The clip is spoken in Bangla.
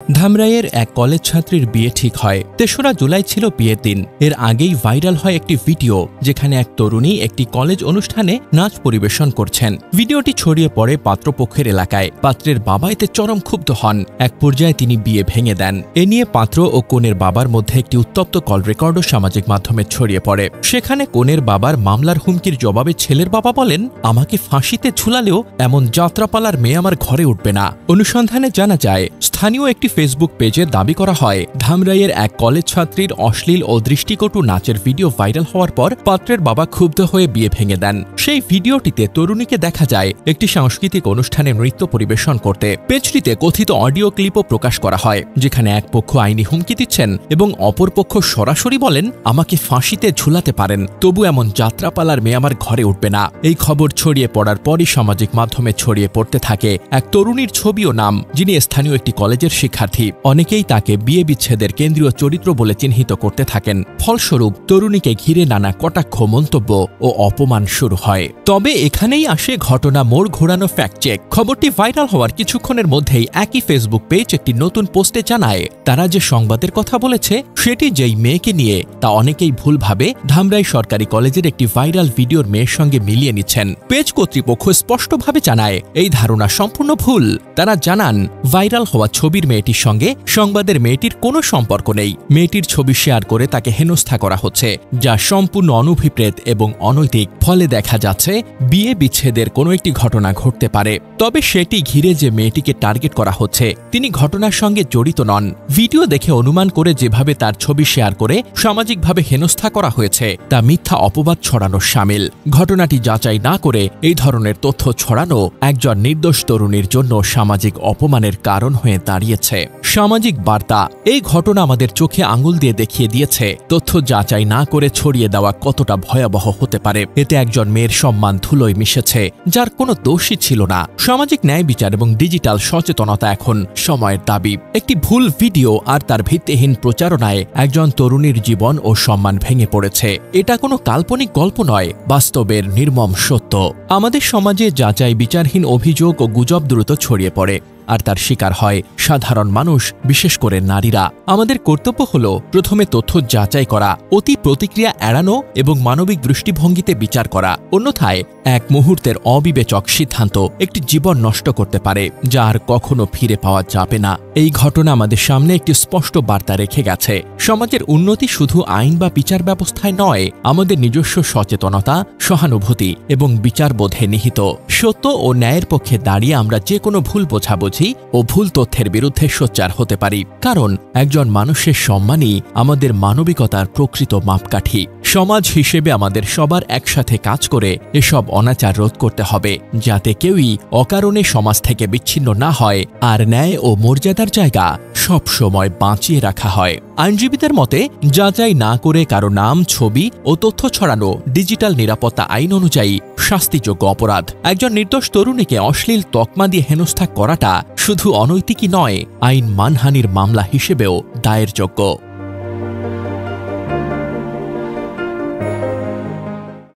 ধামরাইয়ের এক কলেজ ছাত্রীর বিয়ে ঠিক হয়। ৩রা জুলাই ছিল বিয়ের দিন। এর আগেই ভাইরাল হয় একটি ভিডিও, যেখানে এক তরুণী একটি কলেজ অনুষ্ঠানে নাচ পরিবেশন করছেন। ভিডিওটি ছড়িয়ে পড়ে পাত্রপক্ষের এলাকায়। পাত্রের বাবা এতে চরম ক্ষুব্ধ হন। এক পর্যায়ে তিনি বিয়ে ভেঙে দেন। এ নিয়ে পাত্র ও কনের বাবার মধ্যে একটি উত্তপ্ত কল রেকর্ডও সামাজিক মাধ্যমে ছড়িয়ে পড়ে। সেখানে কনের বাবার মামলার হুমকির জবাবে ছেলের বাবা বলেন, আমাকে ফাঁসিতে ঝুলালেও এমন যাত্রাপালার মেয়ে আমার ঘরে উঠবে না। অনুসন্ধানে জানা যায়, স্থানীয় একটি ফেসবুক পেজে দাবি করা হয়, ধামরাইয়ের এক কলেজ ছাত্রীর অশ্লীল ও দৃষ্টিকটু নাচের ভিডিও ভাইরাল হওয়ার পর পাত্রের বাবা ক্ষুব্ধ হয়ে বিয়ে ভেঙে দেন। সেই ভিডিওটিতে তরুণীকে দেখা যায় একটি সাংস্কৃতিক অনুষ্ঠানে নৃত্য পরিবেশন করতে। পেজটিতে কথিত অডিও ক্লিপও প্রকাশ করা হয়, যেখানে এক পক্ষ আইনি হুমকি দিচ্ছেন এবং অপর পক্ষ সরাসরি বলেন, আমাকে ফাঁসিতে ঝুলাতে পারেন, তবু এমন যাত্রাপালার মেয়ে আমার ঘরে উঠবে না। এই খবর ছড়িয়ে পড়ার পরই সামাজিক মাধ্যমে ছড়িয়ে পড়তে থাকে এক তরুণীর ছবি ও নাম, যিনি স্থানীয় একটি কলেজের শিক্ষার্থী। অনেকেই তাকে বিয়ে বিচ্ছেদের কেন্দ্রীয় চরিত্র বলে চিহ্নিত করতে থাকেন। ফলস্বরূপ তরুণীকে ঘিরে নানা কটাক্ষ, মন্তব্য ও অপমান শুরু হয়। তবে এখানেই আসে ঘটনা মোড় ঘোরানো ফ্যাক্ট চেক। খবরটি ভাইরাল হওয়ার কিছুক্ষণের মধ্যেই একই ফেসবুক পেজ একটি নতুন পোস্টে জানায়, তারা যে সংবাদের কথা বলেছে সেটি যেই মেয়েকে নিয়ে, তা অনেকেই ভুলভাবে ধামরাই সরকারি কলেজের একটি ভাইরাল ভিডিওর মেয়ের সঙ্গে মিলিয়ে নিচ্ছেন। পেজ কর্তৃপক্ষ স্পষ্টভাবে জানায়, এই ধারণা সম্পূর্ণ ভুল। তারা জানান, ভাইরাল হওয়া ছবির মেয়েটির সঙ্গে সংবাদের মেয়েটির কোনো সম্পর্ক নেই। মেয়েটির ছবি শেয়ার করে তাকে হেনস্থা করা হচ্ছে, যা সম্পূর্ণ অনভিপ্রেত এবং অনৈতিক। ফলে দেখা যাচ্ছে বিয়ে বিচ্ছেদের কোনো একটি ঘটনা ঘটতে পারে, তবে সেটি ঘিরে যে মেয়েটিকে টার্গেট করা হচ্ছে তিনি ঘটনার সঙ্গে জড়িত নন। ভিডিও দেখে অনুমান করে যেভাবে তার ছবি শেয়ার করে সামাজিকভাবে হেনস্থা করা হয়েছে তা মিথ্যা অপবাদ ছড়ানোর শামিল। ঘটনাটি যাচাই না করে এই ধরনের তথ্য ছড়ানো একজন নির্দোষ তরুণীর জন্য সামাজিক অপমানের কারণ হয়ে দাঁড়িয়েছে। সামাজিক বার্তা। এই ঘটনা আমাদের চোখে আঙুল দিয়ে দেখিয়ে দিয়েছে তথ্য যাচাই না করে ছড়িয়ে দেওয়া কতটা ভয়াবহ হতে পারে। এতে একজন মেয়ের সম্মান ধুলোয় মিশেছে, যার কোনো দোষই ছিল না। সামাজিক ন্যায় বিচার এবং ডিজিটাল সচেতনতা এখন সময়ের দাবি। একটি ভুল ভিডিও আর তার ভিত্তিহীন প্রচারণায় একজন তরুণীর জীবন ও সম্মান ভেঙে পড়েছে। এটা কোনো কাল্পনিক গল্প নয়, বাস্তবের নির্মম সত্য। আমাদের সমাজে যাচাই বিচারহীন অভিযোগ ও গুজব দ্রুত ছড়িয়ে পড়ে, আর তার শিকার হয় সাধারণ মানুষ, বিশেষ করে নারীরা। আমাদের কর্তব্য হল প্রথমে তথ্য যাচাই করা, অতি প্রতিক্রিয়া এড়ানো এবং মানবিক দৃষ্টিভঙ্গিতে বিচার করা। অন্যথায় এক মুহূর্তের অবিবেচক সিদ্ধান্ত একটি জীবন নষ্ট করতে পারে, যা আর কখনো ফিরে পাওয়া যাবে না। এই ঘটনা আমাদের সামনে একটি স্পষ্ট বার্তা রেখে গেছে। সমাজের উন্নতি শুধু আইন বা বিচার ব্যবস্থায় নয়, আমাদের নিজস্ব সচেতনতা, সহানুভূতি এবং বিচারবোধে নিহিত। সত্য ও ন্যায়ের পক্ষে দাঁড়িয়ে আমরা যে কোনো ভুল বোঝাবুঝি ও ভুল তথ্যের বিরুদ্ধে সোচ্চার হতে পারি, কারণ একজন মানুষের সম্মানই আমাদের মানবিকতার প্রকৃত মাপকাঠি। সমাজ হিসেবে আমাদের সবার একসাথে কাজ করে এসব অনাচার রোধ করতে হবে, যাতে কেউই অকারণে সমাজ থেকে বিচ্ছিন্ন না হয় আর ন্যায় ও মর্যাদার জায়গা সব সময় বাঁচিয়ে রাখা হয়। আইনজীবীদের মতে, যাচাই না করে কারো নাম, ছবি ও তথ্য ছড়ানো ডিজিটাল নিরাপত্তা আইন অনুযায়ী শাস্তিযোগ্য অপরাধ। একজন নির্দোষ তরুণীকে অশ্লীল তকমা দিয়ে হেনস্থা করাটা শুধু অনৈতিকই নয়, আইন মানহানির মামলা হিসেবেও দায়ের যোগ্য।